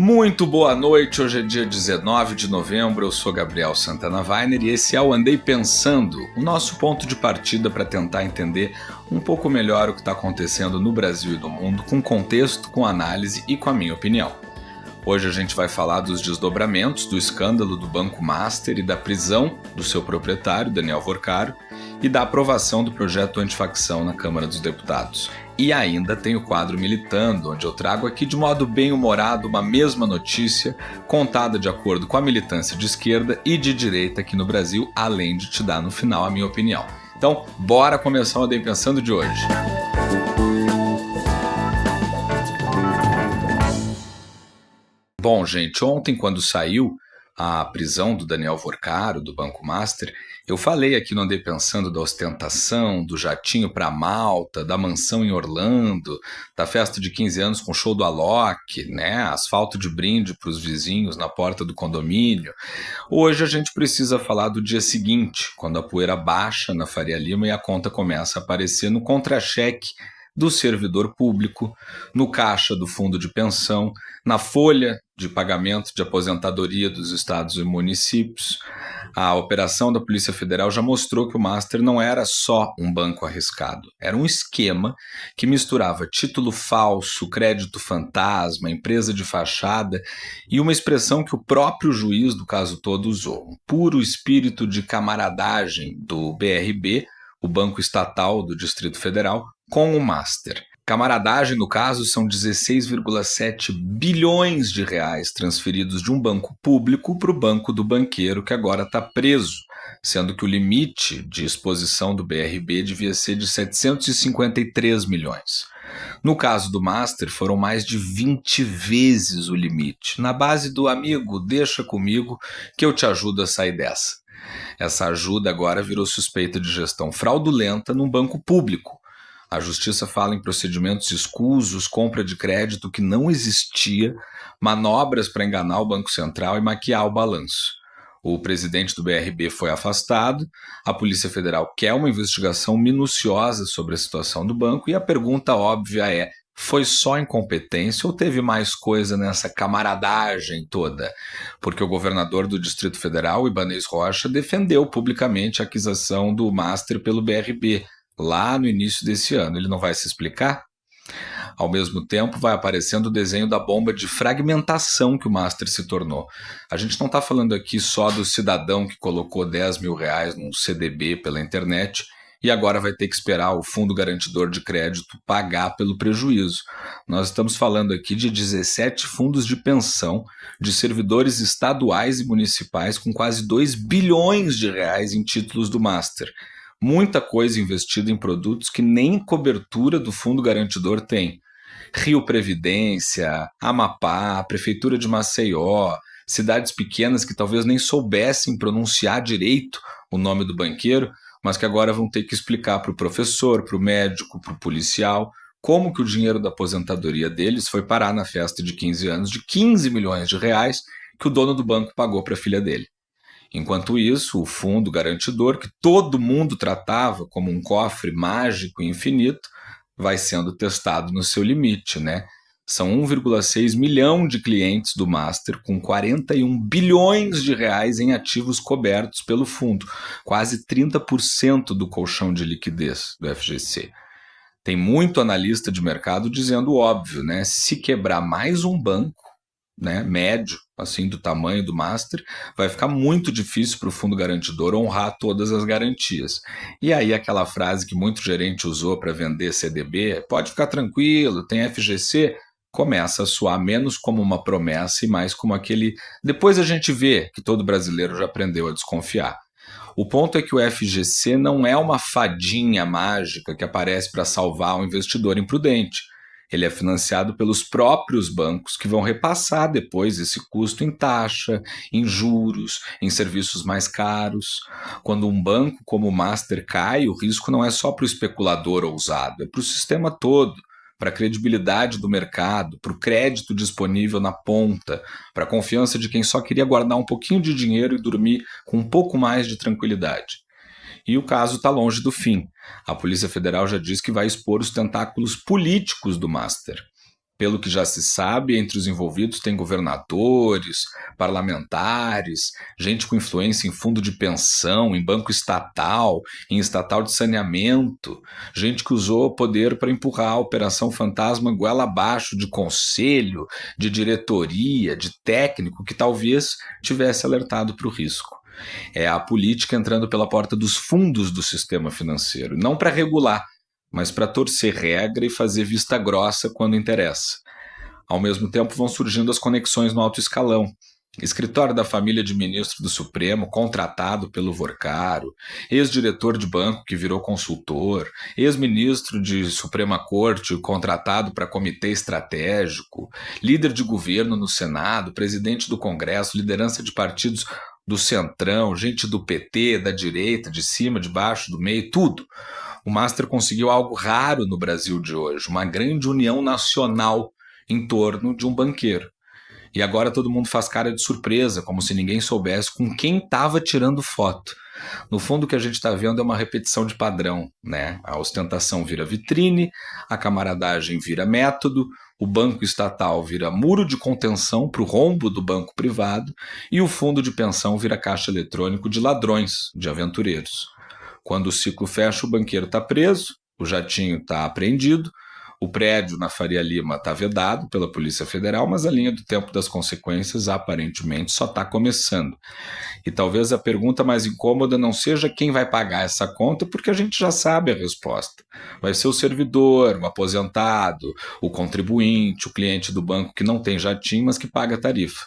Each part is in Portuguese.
Muito boa noite, hoje é dia 19 de novembro, eu sou Gabriel Santana Weiner e esse é o Andei Pensando, o nosso ponto de partida para tentar entender um pouco melhor o que está acontecendo no Brasil e no mundo, com contexto, com análise e com a minha opinião. Hoje a gente vai falar dos desdobramentos do escândalo do Banco Master e da prisão do seu proprietário, Daniel Vorcaro, e da aprovação do projeto antifacção na Câmara dos Deputados. E ainda tem o quadro Militando, onde eu trago aqui de modo bem humorado uma mesma notícia, contada de acordo com a militância de esquerda e de direita aqui no Brasil, além de te dar no final a minha opinião. Então, bora começar o Andei Pensando de hoje. Bom, gente, ontem quando saiu a prisão do Daniel Vorcaro, do Banco Master, eu falei aqui no Andei Pensando da ostentação, do jatinho para Malta, da mansão em Orlando, da festa de 15 anos com show do Alok, né? Asfalto de brinde para os vizinhos na porta do condomínio. Hoje a gente precisa falar do dia seguinte, quando a poeira baixa na Faria Lima e a conta começa a aparecer no contra-cheque do servidor público, no caixa do fundo de pensão, na folha de pagamento de aposentadoria dos estados e municípios. A operação da Polícia Federal já mostrou que o Master não era só um banco arriscado, era um esquema que misturava título falso, crédito fantasma, empresa de fachada e uma expressão que o próprio juiz do caso todo usou, um puro espírito de camaradagem do BRB, o Banco Estatal do Distrito Federal, com o Master. Camaradagem, no caso, são 16,7 bilhões de reais transferidos de um banco público para o banco do banqueiro que agora está preso, sendo que o limite de exposição do BRB devia ser de 753 milhões. No caso do Master, foram mais de 20 vezes o limite, na base do amigo, deixa comigo que eu te ajudo a sair dessa. Essa ajuda agora virou suspeita de gestão fraudulenta num banco público. A Justiça fala em procedimentos escusos, compra de crédito que não existia, manobras para enganar o Banco Central e maquiar o balanço. O presidente do BRB foi afastado, a Polícia Federal quer uma investigação minuciosa sobre a situação do banco e a pergunta óbvia é: foi só incompetência ou teve mais coisa nessa camaradagem toda? Porque o governador do Distrito Federal, Ibanez Rocha, defendeu publicamente a aquisição do Master pelo BRB, lá no início desse ano. Ele não vai se explicar? Ao mesmo tempo, vai aparecendo o desenho da bomba de fragmentação que o Master se tornou. A gente não está falando aqui só do cidadão que colocou 10 mil reais num CDB pela internet e agora vai ter que esperar o Fundo Garantidor de Crédito pagar pelo prejuízo. Nós estamos falando aqui de 17 fundos de pensão de servidores estaduais e municipais com quase 2 bilhões de reais em títulos do Master. Muita coisa investida em produtos que nem cobertura do Fundo Garantidor tem. Rio Previdência, Amapá, Prefeitura de Maceió, cidades pequenas que talvez nem soubessem pronunciar direito o nome do banqueiro, mas que agora vão ter que explicar para o professor, para o médico, para o policial, como que o dinheiro da aposentadoria deles foi parar na festa de 15 anos de 15 milhões de reais que o dono do banco pagou para a filha dele. Enquanto isso, o fundo garantidor, que todo mundo tratava como um cofre mágico e infinito, vai sendo testado no seu limite, né? São 1,6 milhão de clientes do Master com 41 bilhões de reais em ativos cobertos pelo fundo, quase 30% do colchão de liquidez do FGC. Tem muito analista de mercado dizendo o óbvio, né? Se quebrar mais um banco, né, médio, assim, do tamanho do Master, vai ficar muito difícil para o fundo garantidor honrar todas as garantias. E aí aquela frase que muito gerente usou para vender CDB, pode ficar tranquilo, tem FGC, começa a soar menos como uma promessa e mais como aquele depois a gente vê, que todo brasileiro já aprendeu a desconfiar. O ponto é que o FGC não é uma fadinha mágica que aparece para salvar um investidor imprudente. Ele é financiado pelos próprios bancos que vão repassar depois esse custo em taxa, em juros, em serviços mais caros. Quando um banco como o Master cai, o risco não é só para o especulador ousado, é para o sistema todo, para a credibilidade do mercado, para o crédito disponível na ponta, para a confiança de quem só queria guardar um pouquinho de dinheiro e dormir com um pouco mais de tranquilidade. E o caso está longe do fim. A Polícia Federal já diz que vai expor os tentáculos políticos do Master. Pelo que já se sabe, entre os envolvidos tem governadores, parlamentares, gente com influência em fundo de pensão, em banco estatal, em estatal de saneamento, gente que usou poder para empurrar a Operação Fantasma goela abaixo de conselho, de diretoria, de técnico que talvez tivesse alertado para o risco. É a política entrando pela porta dos fundos do sistema financeiro, não para regular, mas para torcer regra e fazer vista grossa quando interessa. Ao mesmo tempo vão surgindo as conexões no alto escalão. Escritório da família de ministro do Supremo, contratado pelo Vorcaro, ex-diretor de banco que virou consultor, ex-ministro de Suprema Corte contratado para comitê estratégico, líder de governo no Senado, presidente do Congresso, liderança de partidos do Centrão, gente do PT, da direita, de cima, de baixo, do meio, tudo. O Master conseguiu algo raro no Brasil de hoje, uma grande união nacional em torno de um banqueiro. E agora todo mundo faz cara de surpresa, como se ninguém soubesse com quem estava tirando foto. No fundo, o que a gente está vendo é uma repetição de padrão, né? A ostentação vira vitrine, a camaradagem vira método, o banco estatal vira muro de contenção para o rombo do banco privado e o fundo de pensão vira caixa eletrônico de ladrões, de aventureiros. Quando o ciclo fecha, o banqueiro está preso, o jatinho está apreendido, o prédio na Faria Lima está vedado pela Polícia Federal, mas a linha do tempo das consequências aparentemente só está começando. E talvez a pergunta mais incômoda não seja quem vai pagar essa conta, porque a gente já sabe a resposta. Vai ser o servidor, o aposentado, o contribuinte, o cliente do banco que não tem jatinho, mas que paga a tarifa.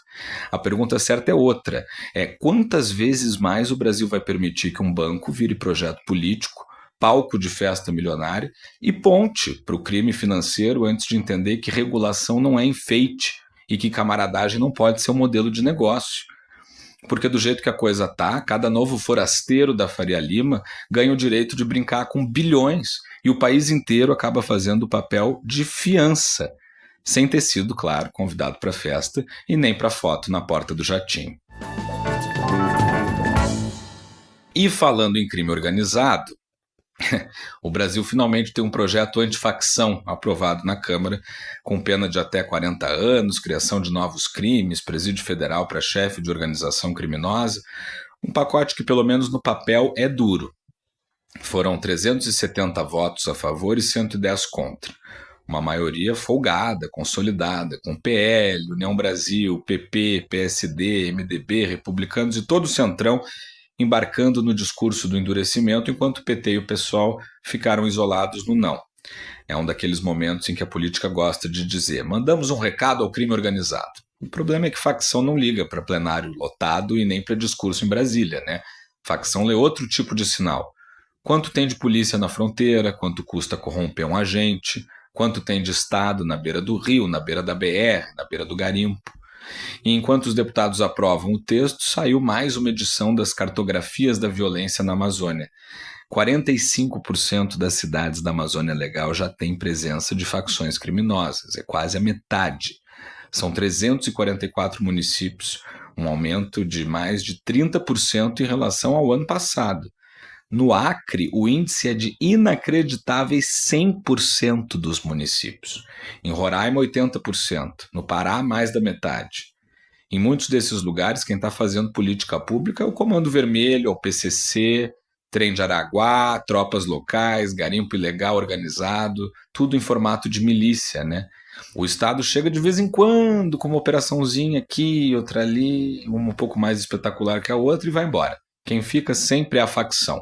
A pergunta certa é outra, quantas vezes mais o Brasil vai permitir que um banco vire projeto político, palco de festa milionária e ponte para o crime financeiro antes de entender que regulação não é enfeite e que camaradagem não pode ser um modelo de negócio. Porque do jeito que a coisa tá, cada novo forasteiro da Faria Lima ganha o direito de brincar com bilhões e o país inteiro acaba fazendo o papel de fiança, sem ter sido, claro, convidado para a festa e nem para foto na porta do jatinho. E falando em crime organizado, o Brasil finalmente tem um projeto antifacção aprovado na Câmara, com pena de até 40 anos, criação de novos crimes, presídio federal para chefe de organização criminosa, um pacote que pelo menos no papel é duro. Foram 370 votos a favor e 110 contra. Uma maioria folgada, consolidada, com PL, União Brasil, PP, PSD, MDB, republicanos e todo o centrão embarcando no discurso do endurecimento, enquanto o PT e o PSOL ficaram isolados no não. É um daqueles momentos em que a política gosta de dizer: mandamos um recado ao crime organizado. O problema é que facção não liga para plenário lotado e nem para discurso em Brasília, né? Facção lê outro tipo de sinal. Quanto tem de polícia na fronteira, quanto custa corromper um agente, quanto tem de Estado na beira do rio, na beira da BR, na beira do garimpo. E enquanto os deputados aprovam o texto, saiu mais uma edição das cartografias da violência na Amazônia. 45% das cidades da Amazônia Legal já têm presença de facções criminosas, é quase a metade. São 344 municípios, um aumento de mais de 30% em relação ao ano passado. No Acre, o índice é de inacreditáveis 100% dos municípios. Em Roraima, 80%. No Pará, mais da metade. Em muitos desses lugares, quem está fazendo política pública é o Comando Vermelho, o PCC, Trem de Araguá, tropas locais, garimpo ilegal organizado, tudo em formato de milícia, né? O Estado chega de vez em quando com uma operaçãozinha aqui, outra ali, uma um pouco mais espetacular que a outra e vai embora. Quem fica sempre é a facção.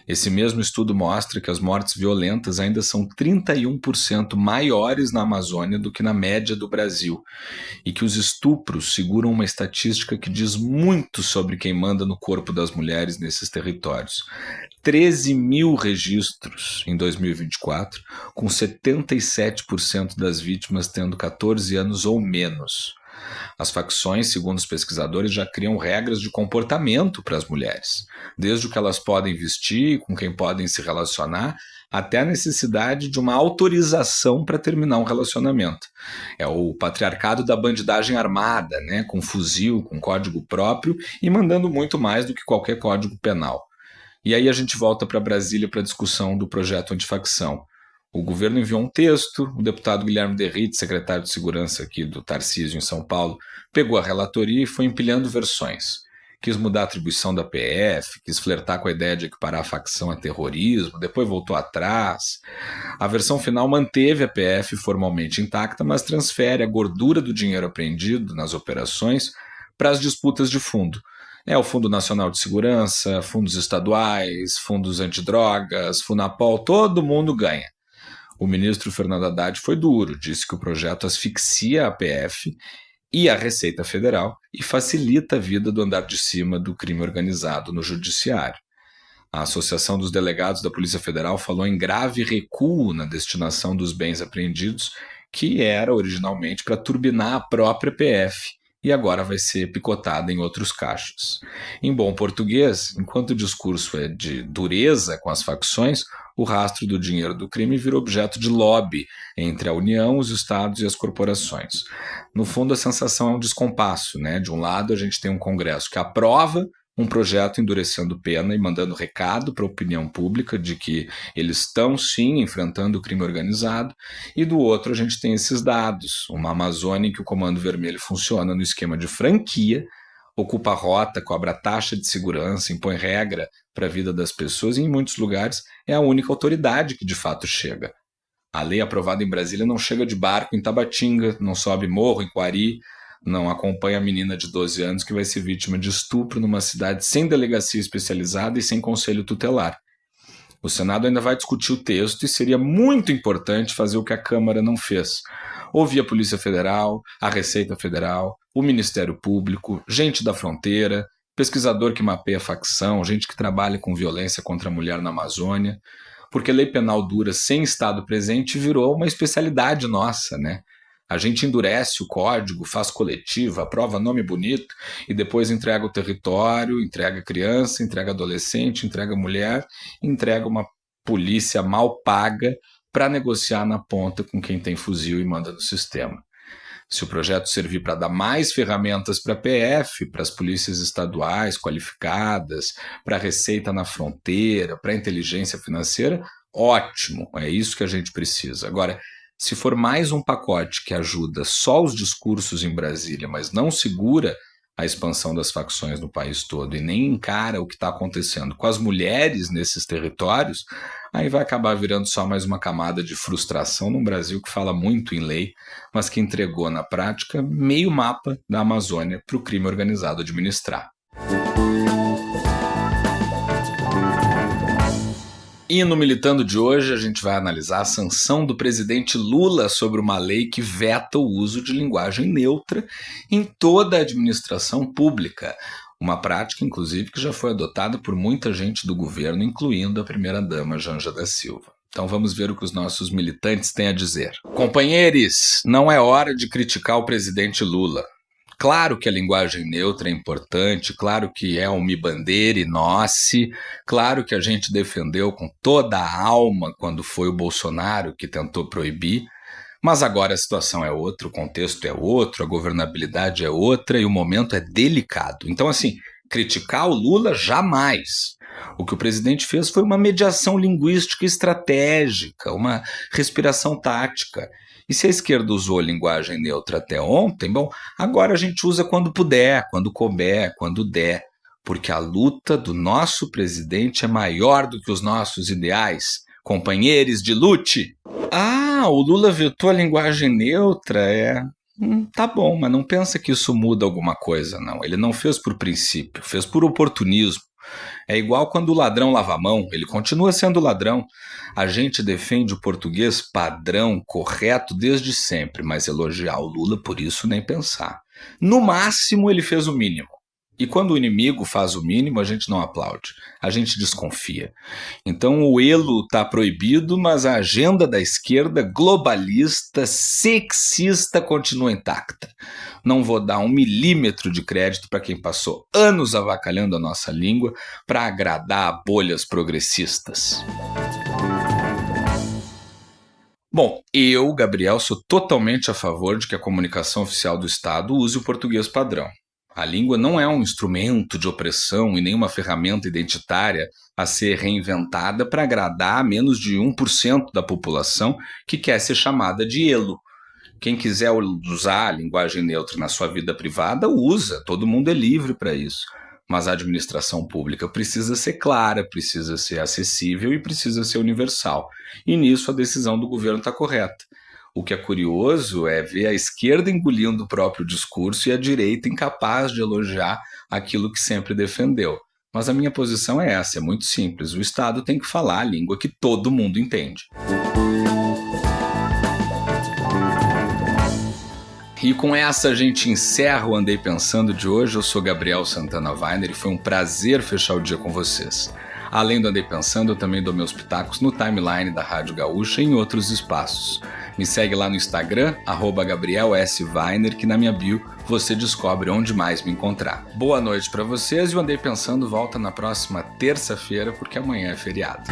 Esse mesmo estudo mostra que as mortes violentas ainda são 31% maiores na Amazônia do que na média do Brasil e que os estupros seguram uma estatística que diz muito sobre quem manda no corpo das mulheres nesses territórios. 13 mil registros em 2024, com 77% das vítimas tendo 14 anos ou menos. As facções, segundo os pesquisadores, já criam regras de comportamento para as mulheres, desde o que elas podem vestir, com quem podem se relacionar, até a necessidade de uma autorização para terminar um relacionamento. É o patriarcado da bandidagem armada, né, com fuzil, com código próprio e mandando muito mais do que qualquer código penal. E aí a gente volta para Brasília para a discussão do projeto antifacção. O governo enviou um texto, o deputado Guilherme Derrite, secretário de Segurança aqui do Tarcísio em São Paulo, pegou a relatoria e foi empilhando versões. Quis mudar a atribuição da PF, quis flertar com a ideia de equiparar a facção a terrorismo, depois voltou atrás. A versão final manteve a PF formalmente intacta, mas transfere a gordura do dinheiro apreendido nas operações para as disputas de fundo. O Fundo Nacional de Segurança, fundos estaduais, fundos antidrogas, Funapol, todo mundo ganha. O ministro Fernando Haddad foi duro, disse que o projeto asfixia a PF e a Receita Federal e facilita a vida do andar de cima do crime organizado no judiciário. A Associação dos Delegados da Polícia Federal falou em grave recuo na destinação dos bens apreendidos, que era originalmente para turbinar a própria PF e agora vai ser picotada em outros cachos. Em bom português, enquanto o discurso é de dureza com as facções, o rastro do dinheiro do crime virou objeto de lobby entre a União, os estados e as corporações. No fundo, a sensação é um descompasso, né? De um lado, a gente tem um Congresso que aprova um projeto endurecendo pena e mandando recado para a opinião pública de que eles estão, sim, enfrentando o crime organizado, e do outro a gente tem esses dados, uma Amazônia em que o Comando Vermelho funciona no esquema de franquia, ocupa a rota, cobra taxa de segurança, impõe regra para a vida das pessoas e em muitos lugares é a única autoridade que de fato chega. A lei aprovada em Brasília não chega de barco em Tabatinga, não sobe morro em Quari, não acompanha a menina de 12 anos que vai ser vítima de estupro numa cidade sem delegacia especializada e sem conselho tutelar. O Senado ainda vai discutir o texto e seria muito importante fazer o que a Câmara não fez. Ouvir a Polícia Federal, a Receita Federal, o Ministério Público, gente da fronteira, pesquisador que mapeia a facção, gente que trabalha com violência contra a mulher na Amazônia, porque lei penal dura sem Estado presente virou uma especialidade nossa, né? A gente endurece o código, faz coletiva, aprova nome bonito e depois entrega o território, entrega a criança, entrega adolescente, entrega a mulher, entrega uma polícia mal paga para negociar na ponta com quem tem fuzil e manda no sistema. Se o projeto servir para dar mais ferramentas para a PF, para as polícias estaduais qualificadas, para a Receita na fronteira, para a inteligência financeira, ótimo, é isso que a gente precisa. Agora, se for mais um pacote que ajuda só os discursos em Brasília, mas não segura a expansão das facções no país todo e nem encara o que está acontecendo com as mulheres nesses territórios, aí vai acabar virando só mais uma camada de frustração num Brasil que fala muito em lei, mas que entregou na prática meio mapa da Amazônia para o crime organizado administrar. E no Militando de hoje a gente vai analisar a sanção do presidente Lula sobre uma lei que veta o uso de linguagem neutra em toda a administração pública. Uma prática, inclusive, que já foi adotada por muita gente do governo, incluindo a primeira-dama Janja da Silva. Então vamos ver o que os nossos militantes têm a dizer. Companheiros, não é hora de criticar o presidente Lula. Claro que a linguagem neutra é importante, claro que é um mi bandeira e noce, claro que a gente defendeu com toda a alma quando foi o Bolsonaro que tentou proibir, mas agora a situação é outra, o contexto é outro, a governabilidade é outra e o momento é delicado. Então, assim, criticar o Lula jamais. O que o presidente fez foi uma mediação linguística estratégica, uma respiração tática. E se a esquerda usou a linguagem neutra até ontem, bom, agora a gente usa quando puder, quando couber, quando der, porque a luta do nosso presidente é maior do que os nossos ideais. Companheiros de lute! Ah, o Lula vetou a linguagem neutra, tá bom, mas não pensa que isso muda alguma coisa, não. Ele não fez por princípio, fez por oportunismo. É igual quando o ladrão lava a mão, ele continua sendo ladrão. A gente defende o português padrão, correto desde sempre, mas elogiar o Lula por isso nem pensar. No máximo ele fez o mínimo. E quando o inimigo faz o mínimo, a gente não aplaude, a gente desconfia. Então o elo está proibido, mas a agenda da esquerda globalista, sexista continua intacta. Não vou dar 1 milímetro de crédito para quem passou anos avacalhando a nossa língua para agradar bolhas progressistas. Bom, eu, Gabriel, sou totalmente a favor de que a comunicação oficial do Estado use o português padrão. A língua não é um instrumento de opressão e nem uma ferramenta identitária a ser reinventada para agradar menos de 1% da população que quer ser chamada de elo. Quem quiser usar a linguagem neutra na sua vida privada, usa. Todo mundo é livre para isso. Mas a administração pública precisa ser clara, precisa ser acessível e precisa ser universal. E nisso a decisão do governo está correta. O que é curioso é ver a esquerda engolindo o próprio discurso e a direita incapaz de elogiar aquilo que sempre defendeu. Mas a minha posição é essa, é muito simples. O Estado tem que falar a língua que todo mundo entende. E com essa a gente encerra o Andei Pensando de hoje. Eu sou Gabriel Santana Weiner e foi um prazer fechar o dia com vocês. Além do Andei Pensando, eu também dou meus pitacos no timeline da Rádio Gaúcha e em outros espaços. Me segue lá no Instagram, @GabrielSWeiner, que na minha bio você descobre onde mais me encontrar. Boa noite para vocês e o Andei Pensando volta na próxima terça-feira, porque amanhã é feriado.